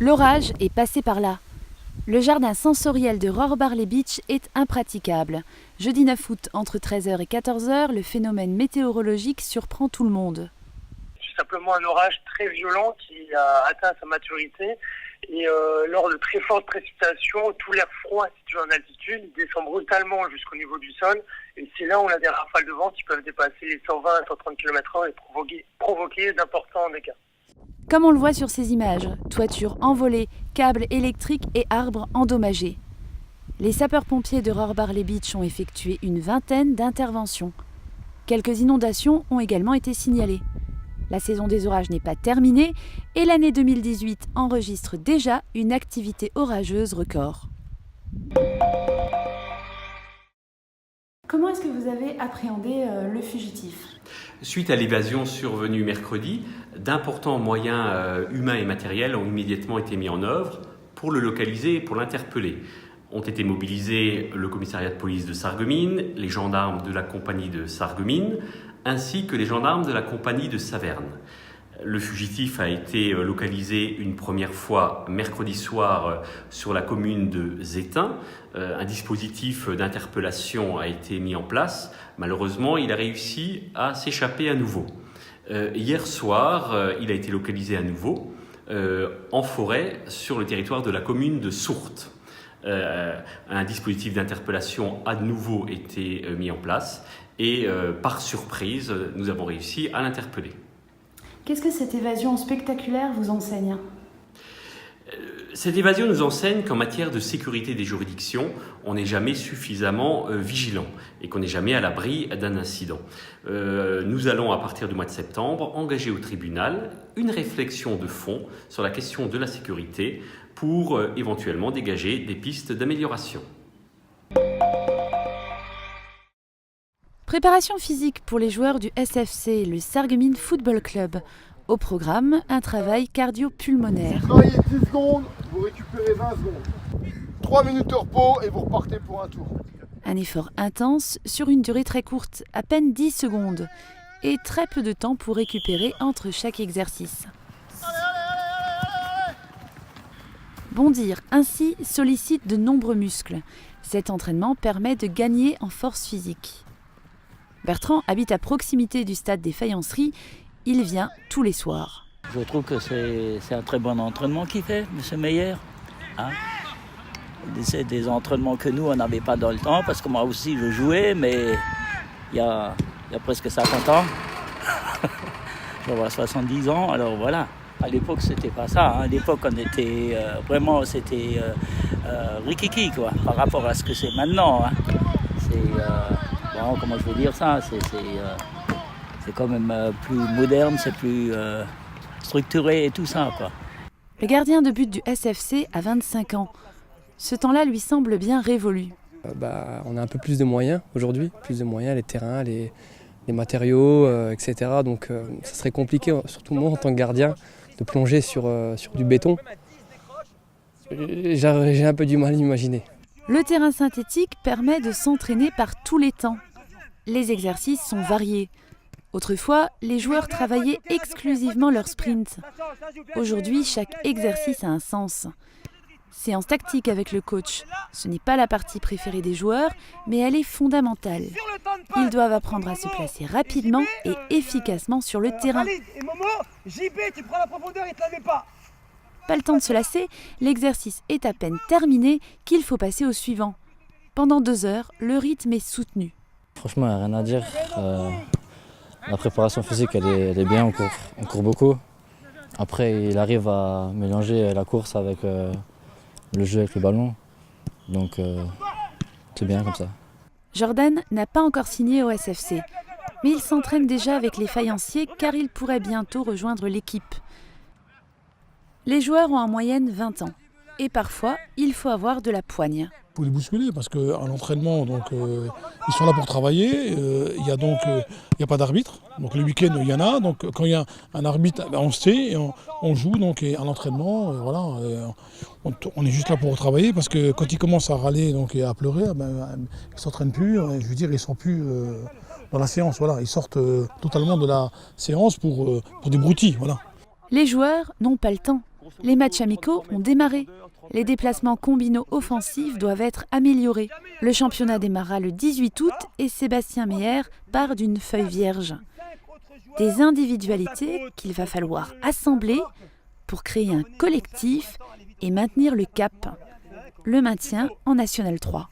L'orage est passé par là. Le jardin sensoriel de Rohrbarley Beach est impraticable. Jeudi 9 août, entre 13h et 14h, le phénomène météorologique surprend tout le monde. C'est simplement un orage très violent qui a atteint sa maturité. Et lors de très fortes précipitations, tout l'air froid situé en altitude descend brutalement jusqu'au niveau du sol. Et c'est là où on a des rafales de vent qui peuvent dépasser les 120 à 130 km/h et provoquer d'importants dégâts. Comme on le voit sur ces images, toitures envolées, câbles électriques et arbres endommagés. Les sapeurs-pompiers de Rohrbarley Beach ont effectué une vingtaine d'interventions. Quelques inondations ont également été signalées. La saison des orages n'est pas terminée et l'année 2018 enregistre déjà une activité orageuse record. Comment est-ce que vous avez appréhendé le fugitif ? Suite à l'évasion survenue mercredi, d'importants moyens humains et matériels ont immédiatement été mis en œuvre pour le localiser et pour l'interpeller. Ont été mobilisés le commissariat de police de Sarreguemines, les gendarmes de la compagnie de Sarreguemines, ainsi que les gendarmes de la compagnie de Saverne. Le fugitif a été localisé une première fois mercredi soir sur la commune de Zétain. Un dispositif d'interpellation a été mis en place. Malheureusement, il a réussi à s'échapper à nouveau. Hier soir, il a été localisé à nouveau en forêt sur le territoire de la commune de Sourtes. Un dispositif d'interpellation a de nouveau été mis en place et par surprise, nous avons réussi à l'interpeller. Qu'est-ce que cette évasion spectaculaire vous enseigne ? Cette évasion nous enseigne qu'en matière de sécurité des juridictions, on n'est jamais suffisamment vigilant et qu'on n'est jamais à l'abri d'un incident. Nous allons, à partir du mois de septembre, engager au tribunal une réflexion de fond sur la question de la sécurité pour éventuellement dégager des pistes d'amélioration. Préparation physique pour les joueurs du SFC, le Sarreguemines Football Club. Au programme, un travail cardio-pulmonaire. Vous travaillez 10 secondes, vous récupérez 20 secondes. 3 minutes de repos et vous repartez pour un tour. Un effort intense sur une durée très courte, à peine 10 secondes, et très peu de temps pour récupérer entre chaque exercice. Bondir ainsi sollicite de nombreux muscles. Cet entraînement permet de gagner en force physique. Bertrand habite à proximité du stade des Faïenceries. Il vient tous les soirs. Je trouve que c'est un très bon entraînement qu'il fait, M. Meyer. C'est des entraînements que nous, on n'avait pas dans le temps, parce que moi aussi, je jouais, mais il y a presque 50 ans. Je vais avoir 70 ans, alors voilà. À l'époque, c'était pas ça. À l'époque, on était vraiment, c'était rikiki, quoi, par rapport à ce que c'est maintenant. Comment je veux dire ça, c'est quand même plus moderne, c'est plus structuré et tout ça, quoi. Le gardien de but du SFC a 25 ans. Ce temps-là lui semble bien révolu. On a un peu plus de moyens aujourd'hui, les terrains, les matériaux, etc. Donc ça serait compliqué, surtout moi en tant que gardien, de plonger sur du béton. J'ai un peu du mal à l'imaginer. Le terrain synthétique permet de s'entraîner par tous les temps. Les exercices sont variés. Autrefois, les joueurs travaillaient exclusivement leur sprint. Aujourd'hui, chaque exercice a un sens. Séance tactique avec le coach. Ce n'est pas la partie préférée des joueurs, mais elle est fondamentale. Ils doivent apprendre à se placer rapidement et efficacement sur le terrain. Pas le temps de se lasser, l'exercice est à peine terminé qu'il faut passer au suivant. Pendant 2 heures, le rythme est soutenu. Franchement, il n'y a rien à dire. La préparation physique, elle est bien, on court beaucoup. Après, il arrive à mélanger la course avec le jeu avec le ballon. Donc, c'est bien comme ça. Jordan n'a pas encore signé au SFC, mais il s'entraîne déjà avec les faïenciers car il pourrait bientôt rejoindre l'équipe. Les joueurs ont en moyenne 20 ans. Et parfois, il faut avoir de la poigne. Il faut les bousculer parce qu'à l'entraînement, ils sont là pour travailler. Il n'y a pas d'arbitre. Donc le week-end, il y en a. Donc quand il y a un arbitre, on sait et on joue. Donc, et à l'entraînement, on est juste là pour travailler parce que quand ils commencent à râler et à pleurer, ils ne s'entraînent plus. Je veux dire, ils ne sont plus dans la séance. Voilà. Ils sortent totalement de la séance pour des broutilles. Voilà. Les joueurs n'ont pas le temps. Les matchs amicaux ont démarré. Les déplacements combinaux offensifs doivent être améliorés. Le championnat démarra le 18 août et Sébastien Meyer part d'une feuille vierge. Des individualités qu'il va falloir assembler pour créer un collectif et maintenir le cap. Le maintien en National 3.